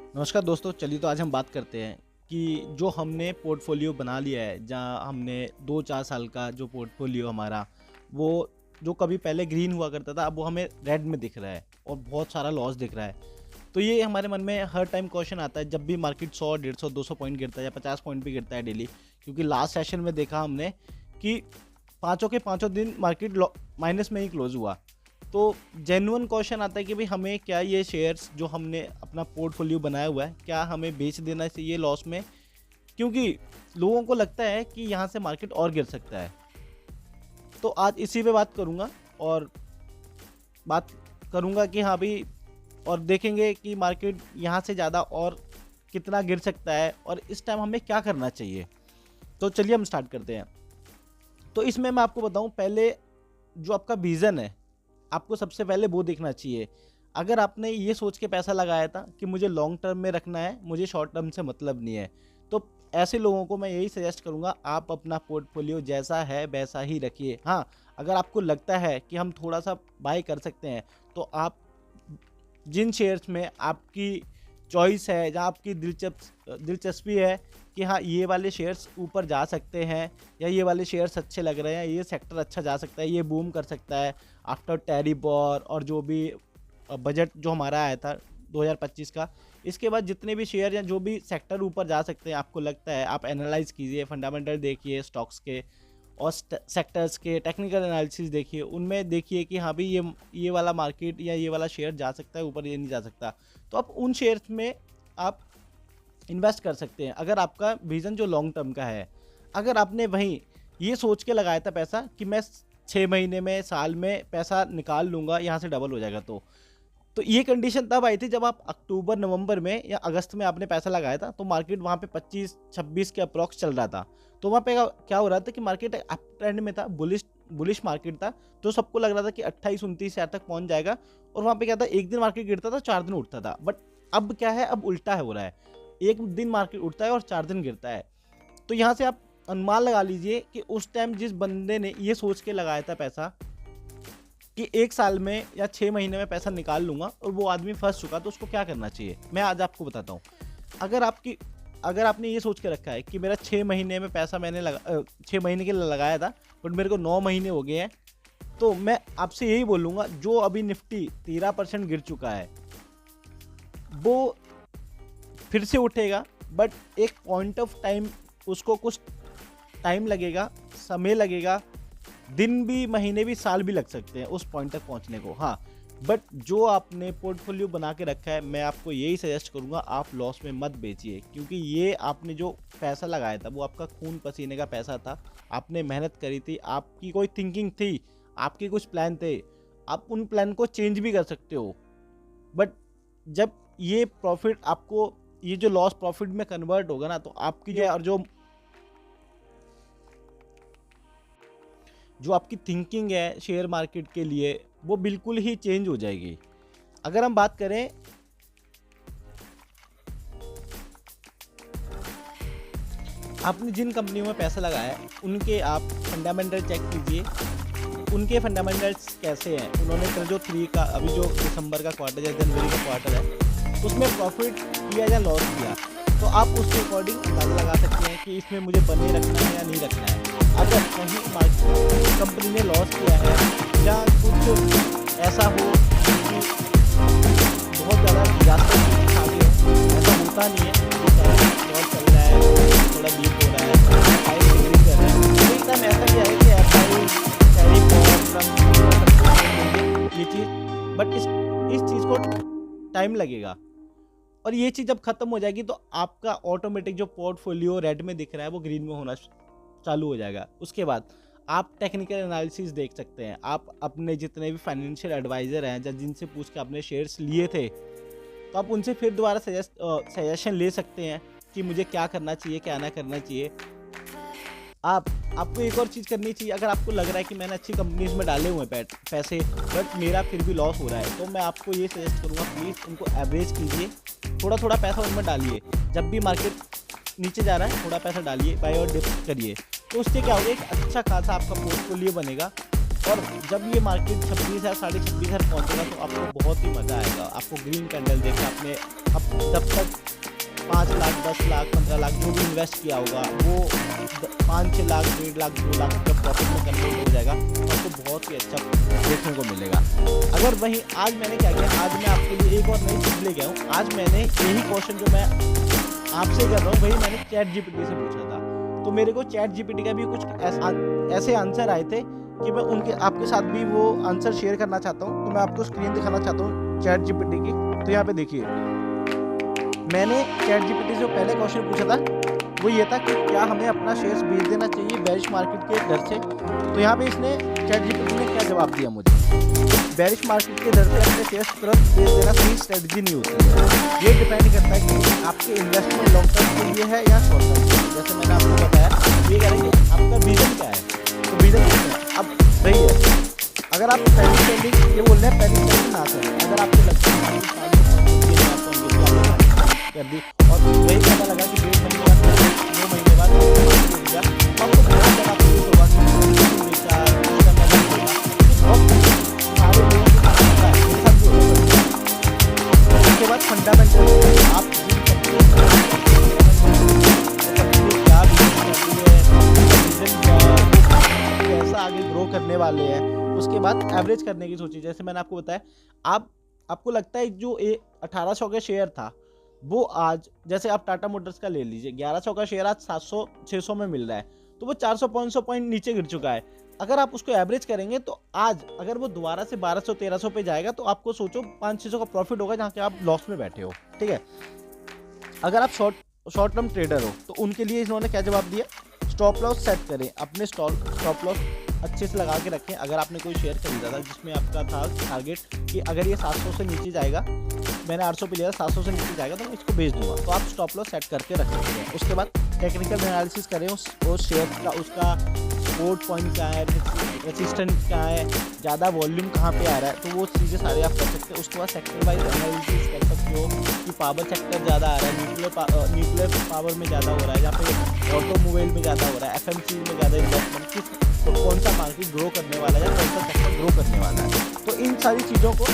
नमस्कार दोस्तों, चलिए तो आज हम बात करते हैं कि जो हमने पोर्टफोलियो बना लिया है, जहाँ हमने 2-4 साल का जो पोर्टफोलियो हमारा, वो जो कभी पहले ग्रीन हुआ करता था, अब वो हमें रेड में दिख रहा है और बहुत सारा लॉस दिख रहा है। तो ये हमारे मन में हर टाइम क्वेश्चन आता है जब भी मार्केट 100, 150, 200 पॉइंट गिरता है या 50 पॉइंट भी गिरता है डेली। क्योंकि लास्ट सेशन में देखा हमने कि पाँचों के पाँचों दिन मार्केट माइनस में ही क्लोज हुआ। तो जेन्युइन क्वेश्चन आता है कि भाई हमें क्या ये शेयर्स जो हमने अपना पोर्टफोलियो बनाया हुआ है, क्या हमें बेच देना चाहिए लॉस में? क्योंकि लोगों को लगता है कि यहाँ से मार्केट और गिर सकता है। तो आज इसी पे बात करूँगा और बात करूँगा कि हाँ भाई, और देखेंगे कि मार्केट यहाँ से ज़्यादा और कितना गिर सकता है और इस टाइम हमें क्या करना चाहिए। तो चलिए हम स्टार्ट करते हैं। तो इसमें मैं आपको बताऊँ, पहले जो आपका विज़न है, आपको सबसे पहले वो देखना चाहिए। अगर आपने ये सोच के पैसा लगाया था कि मुझे लॉन्ग टर्म में रखना है, मुझे शॉर्ट टर्म से मतलब नहीं है, तो ऐसे लोगों को मैं यही सजेस्ट करूँगा, आप अपना पोर्टफोलियो जैसा है वैसा ही रखिए। हाँ, अगर आपको लगता है कि हम थोड़ा सा बाय कर सकते हैं, तो आप जिन शेयर्स में आपकी चॉइस है, जहाँ आपकी दिलचस्पी है कि हाँ ये वाले शेयर्स ऊपर जा सकते हैं या ये वाले शेयर्स अच्छे लग रहे हैं, ये सेक्टर अच्छा जा सकता है, ये बूम कर सकता है आफ्टर टैरिफ वॉर और जो भी बजट जो हमारा आया था 2025 का, इसके बाद जितने भी शेयर या जो भी सेक्टर ऊपर जा सकते हैं आपको लगता है, आप एनालाइज कीजिए, फंडामेंटल देखिए स्टॉक्स के और सेक्टर्स के टेक्निकल एनालिसिस देखिए, उनमें देखिए कि हाँ भाई ये वाला मार्केट या ये वाला शेयर जा सकता है ऊपर, ये नहीं जा सकता। तो आप उन शेयर्स में आप इन्वेस्ट कर सकते हैं अगर आपका विज़न जो लॉन्ग टर्म का है। अगर आपने वहीं ये सोच के लगाया था पैसा कि मैं 6 महीने में, साल में पैसा निकाल लूँगा, यहाँ से डबल हो जाएगा, तो ये कंडीशन तब आई थी जब आप अक्टूबर नवंबर में या अगस्त में आपने पैसा लगाया था, तो मार्केट वहाँ पे 25-26 के अप्रॉक्स चल रहा था। तो वहाँ पे क्या हो रहा था कि मार्केट अप ट्रेंड में था, बुलिश मार्केट था, तो सबको लग रहा था कि 28-29 हज़ार तक पहुँच जाएगा। और वहाँ पे क्या था, एक दिन मार्केट गिरता था, 4 दिन उठता था। बट अब क्या है, अब उल्टा है हो रहा है, एक दिन मार्केट उठता है और 4 दिन गिरता है। तो यहाँ से आप अनुमान लगा लीजिए कि उस टाइम जिस बंदे ने ये सोच के लगाया था पैसा कि 1 साल में या 6 महीने में पैसा निकाल लूँगा, और वो आदमी फंस चुका, तो उसको क्या करना चाहिए, मैं आज आपको बताता हूँ। अगर आपने ये सोच के रखा है कि मेरा 6 महीने में पैसा मैंने 6 महीने के लिए लगाया था बट मेरे को 9 महीने हो गए हैं, तो मैं आपसे यही बोलूँगा, जो अभी निफ्टी 13% गिर चुका है, वो फिर से उठेगा, बट एक पॉइंट ऑफ टाइम उसको कुछ टाइम लगेगा, समय लगेगा, दिन भी, महीने भी, साल भी लग सकते हैं उस पॉइंट तक पहुंचने को। हाँ, बट जो आपने पोर्टफोलियो बना के रखा है, मैं आपको यही सजेस्ट करूंगा, आप लॉस में मत बेचिए। क्योंकि ये आपने जो पैसा लगाया था वो आपका खून पसीने का पैसा था, आपने मेहनत करी थी, आपकी कोई थिंकिंग थी, आपके कुछ प्लान थे, आप उन प्लान को चेंज भी कर सकते हो। बट जब ये प्रॉफिट आपको, ये जो लॉस प्रॉफिट में कन्वर्ट होगा ना, तो आपकी जो आपकी थिंकिंग है शेयर मार्केट के लिए, वो बिल्कुल ही चेंज हो जाएगी। अगर हम बात करें, आपने जिन कंपनियों में पैसा लगाया है उनके आप फंडामेंटल चेक कीजिए, उनके फंडामेंटल्स कैसे हैं। उन्होंने फिर जो 3 का, अभी जो दिसंबर का क्वार्टर या जनवरी का क्वार्टर है, उसमें प्रॉफिट किया या लॉस किया, तो आप उसके अकॉर्डिंग अंदाजा लगा सकते हैं कि इसमें मुझे बने रखना है या नहीं रखना है। अगर कहीं कंपनी ने लॉस किया है या कुछ ऐसा हो कि बहुत ज़्यादा डिजास्टर आ गए हो, ऐसा होता नहीं है, लॉस चल रहा है, थोड़ा वीक हो रहा है, हाई डिग्री कर रहा है, तो एकदम ऐसा क्या है कि ये चीज़, बट इस चीज़ को टाइम लगेगा, और ये चीज़ जब खत्म हो जाएगी तो आपका ऑटोमेटिक जो पोर्टफोलियो रेड में दिख रहा है वो ग्रीन में होना चालू हो जाएगा। उसके बाद आप टेक्निकल एनालिसिस देख सकते हैं, आप अपने जितने भी फाइनेंशियल एडवाइज़र हैं या जिनसे पूछ के आपने शेयर्स लिए थे, तो आप उनसे फिर दोबारा सजेशन ले सकते हैं कि मुझे क्या करना चाहिए, क्या ना करना चाहिए। आपको एक और चीज़ करनी चाहिए, अगर आपको लग रहा है कि मैंने अच्छी कंपनीज में डाले हुए हैं पैसे, बट मेरा फिर भी लॉस हो रहा है, तो मैं आपको ये सजेस्ट करूँगा, प्लीज़ उनको एवरेज कीजिए, थोड़ा थोड़ा पैसा उनमें डालिए। जब भी मार्केट नीचे जा रहा है थोड़ा पैसा डालिए, बाय और डिप करिए, तो उससे क्या होगा, एक अच्छा खासा आपका पोर्टफोलियो बनेगा। और जब ये मार्केट 26,000 26,500 पहुँचेगा तो आपको बहुत ही मज़ा आएगा। आपको ग्रीन कैंडल देखकर अपने अब जब तक 5 लाख 10 लाख 15 लाख जो भी इन्वेस्ट किया होगा वो 5-6 लाख 1.5 लाख 2 लाख जब प्रॉफिट में कन्वर्ट हो जाएगा तो आपको बहुत ही अच्छा देखने को मिलेगा। अगर वहीं आज मैंने क्या किया, आज मैं आपके लिए एक और नई चीज़ ले गया हूँ। आज मैंने यही क्वेश्चन जो मैं आपसे कर रहा हूँ वही मैंने चैट जीपीटी से पूछा था। तो मेरे को चैट जीपीटी का भी कुछ ऐसे आंसर आए थे कि मैं उनके आपके साथ भी वो आंसर शेयर करना चाहता हूँ। तो मैं आपको स्क्रीन दिखाना चाहता हूँ चैट जीपीटी की। तो यहाँ पे देखिए मैंने चैट जीपीटी से पहले क्वेश्चन पूछा था वो ये था कि क्या हमें अपना शेयर्स बेच देना चाहिए बेरिश मार्केट के डर से। तो यहाँ पे इसने चैट जीपीटी ने क्या जवाब दिया मुझे, बेरिश मार्केट के डर से अपने शेयर्स तुरंत बेच देना सही स्ट्रेटजी नहीं होती है। ये डिपेंड करता है कि आपके इन्वेस्टमेंट लॉन्ग टर्म के लिए है या शॉर्ट टर्म के लिए। जैसे मैंने आपको बताया ये कह रहे हैं कि आपका विजन क्या है, तो विजन अब वही है। अगर आप पैनिक सेलिंग ये बोल रहे हैं पैनिक सेलिंग ना करें, अगर आपको लगता है कर दी और वही पता लगा कि 1.5 महीने बाद 2 महीने बाद तो आपको बहुत ज़्यादा अफसोस होगा कि बेचा बहुत सारे लोगों के साथ होता है, मेरे साथ भी होता है। उसके बाद फंडामेंटल आप क्या कैसा आगे ग्रो करने वाले हैं। उसके बाद एवरेज करने की सोची। जैसे मैंने आपको बताया आपको लगता है जो 1800 का शेयर था वो आज, जैसे आप टाटा मोटर्स का ले लीजिए, 1100 का शेयर आज 700-600 में मिल रहा है, तो वो 400-500 पॉइंट नीचे गिर चुका है। अगर आप उसको एवरेज करेंगे तो आज अगर वो दोबारा से 1200-1300 पे जाएगा तो आपको सोचो 500-600 का प्रॉफिट होगा जहाँ के आप लॉस में बैठे हो। ठीक है, अगर आप शॉर्ट टर्म ट्रेडर हो तो उनके लिए इन्होंने क्या जवाब दिया, स्टॉप लॉस सेट करें, अपने स्टॉप लॉस अच्छे से लगा के रखें। अगर आपने कोई शेयर खरीदा था जिसमें आपका था टारगेट कि अगर ये 700 से नीचे जाएगा, मैंने 800 पे लिया, 700 से नीचे जाएगा तो मैं इसको बेच दूंगा, तो आप स्टॉप लॉस सेट करके रख सकते हैं। उसके बाद टेक्निकल एनालिसिस करें उस शेयर का, उसका सपोर्ट पॉइंट क्या है, रेजिस्टेंस क्या है, ज़्यादा वॉल्यूम कहाँ पे आ रहा है, तो वो चीज़ें सारे आप कर सकते हैं। उसके बाद सेक्टर वाइज एनालिसिस कर सकते हो कि पावर सेक्टर ज़्यादा आ रहा है, न्यूक्लियर पावर में ज़्यादा हो रहा है, या फिर ऑटोमोबाइल में ज़्यादा हो रहा है, एफएमसी में ज़्यादा इन्वेस्टमेंट किस, तो कौन सा मार्केट ग्रो करने वाला है या कौन सा सेक्टर ग्रो करने वाला है। तो इन सारी चीज़ों को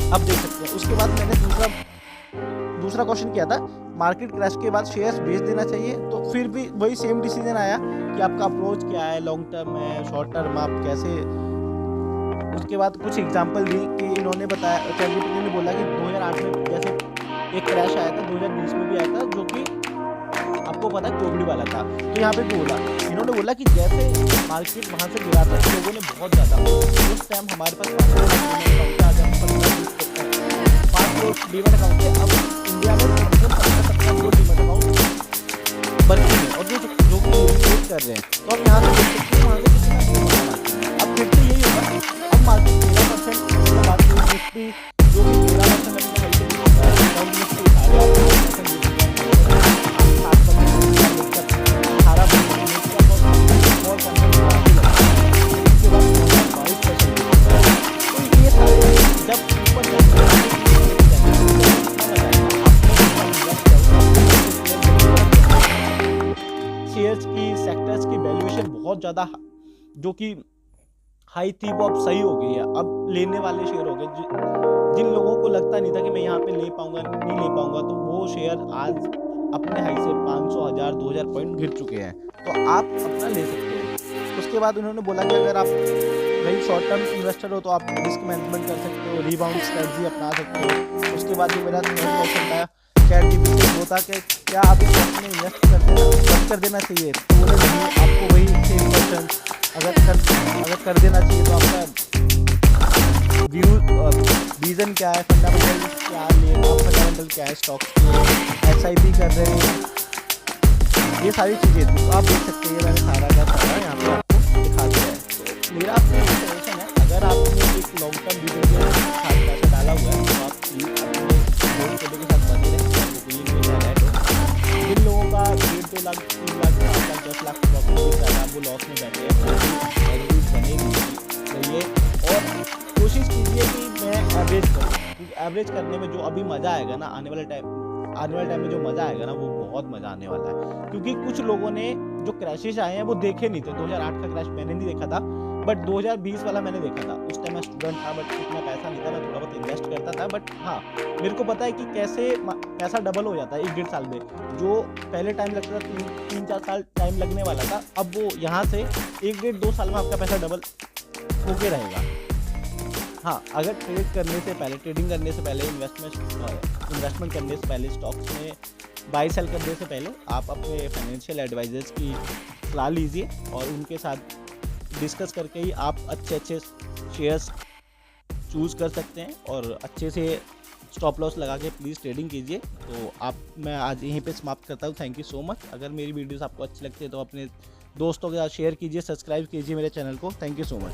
आप देख सकते हैं। उसके बाद मैंने दूसरा क्वेश्चन किया था, मार्केट क्रैश के बाद शेयर्स बेच देना चाहिए, तो फिर भी वही सेम डिसीजन आया कि आपका अप्रोच क्या है, लॉन्ग टर्म है, शॉर्ट टर्म, आप कैसे। उसके बाद कुछ एग्जांपल दी कि इन्होंने बताया, चैट जीपीटी ने बोला कि 2008 में जैसे एक क्रैश आया था, 2020 में भी आया था, जो कि आपको पता है कोविड वाला था। तो यहाँ पे इन्होंने बोला कि जैसे मार्केट वहाँ से गिरा था लोगों ने बहुत ज़्यादा, उस टाइम हमारे पास 5 डीमैट अकाउंट है। अब इंडिया में 15-17 डीमैट अकाउंट वर्किंग है और जो कि कर रहे हैं, तो आप यहाँ से देख सकते हैं वहाँ से कितना मार्केट है। अब फिर से यही होगा, अब मार्केट 13% बात की निफ्टी जो कि 13% शेयर्स की, सेक्टर्स की वैल्यूएशन बहुत ज़्यादा जो कि हाई थी वो अब सही हो गई है। अब लेने वाले शेयर हो गए, जिन लोगों को लगता नहीं था कि मैं यहाँ पे ले पाऊंगा नहीं ले पाऊंगा, तो वो शेयर आज अपने हाई से 500, 1000, 2000 पॉइंट गिर चुके हैं, तो आप अपना ले सकते हैं। उसके बाद उन्होंने बोला कि अगर आप वही शॉर्ट टर्म इन्वेस्टर हो तो आप रिस्क मैनेजमेंट कर सकते हो, रिबाउंड स्ट्रेटजी अपना सकते हो। उसके बाद जो मेरा क्वेश्चन था चैट जीपीटी से वो था कि क्या आप इस स्टॉक में इन्वेस्ट कर देना चाहिए, तो बोले नहीं, आपको वही सेम क्वेश्चन अगर कर देना चाहिए तो आपका रीज़न क्या है, फंडामेंटल क्या ले, आप फंडामेंटल क्या है स्टॉक के, SIP कर रहे हैं, ये सारी चीज़ें थी। तो आप देख सकते हैं मैंने सारा का सारा यहाँ पे आपको दिखा दिया है। तो मेरा आपको सजेशन है, अगर आपने एक लॉन्ग टर्म वीडियो के साथ पैसा डाला हुआ है तो आप अपने पोर्टफोलियो के साथ बने रहें। जिन लोगों का 1.5-2 लाख 3 लाख 5 लाख 10 लाख प्रॉफिट भी ज़्यादा वो लॉस में बैठे हैं, एवरेज बनेगी चाहिए और कोशिश कीजिए कि मैं एवरेज करूँ, क्योंकि एवरेज करने में जो अभी मज़ा आएगा ना, आने वाले टाइम में जो मज़ा आएगा ना वो बहुत मज़ा आने वाला है। क्योंकि कुछ लोगों ने जो क्रैशेस आए हैं वो देखे नहीं थे, 2008 का क्रैश मैंने नहीं देखा था, बट 2020 वाला मैंने देखा था, उस टाइम मैं स्टूडेंट था, बट इतना पैसा नहीं था, मैं थोड़ा बहुत इन्वेस्ट करता था। बट हाँ, मेरे को पता है कि कैसे पैसा डबल हो जाता है 1 डेढ़ साल में। जो पहले टाइम लगता था 3-4 साल टाइम लगने वाला था, अब वो यहाँ से 1 डेढ़ 2 साल में आपका पैसा डबल होके रहेगा। हाँ, अगर ट्रेडिंग करने से पहले इन्वेस्टमेंट करने से पहले स्टॉक्स में बाई सेल करने से पहले आप अपने फाइनेंशियल एडवाइजर्स की सलाह लीजिए और उनके साथ डिस्कस करके ही आप अच्छे शेयर्स चूज़ कर सकते हैं और अच्छे से स्टॉप लॉस लगा के प्लीज़ ट्रेडिंग कीजिए। तो मैं आज यहीं पे समाप्त करता हूँ। Thank you so much. अगर मेरी वीडियोस आपको अच्छी लगती है तो अपने दोस्तों के साथ शेयर कीजिए, सब्सक्राइब कीजिए मेरे चैनल को। Thank you so much.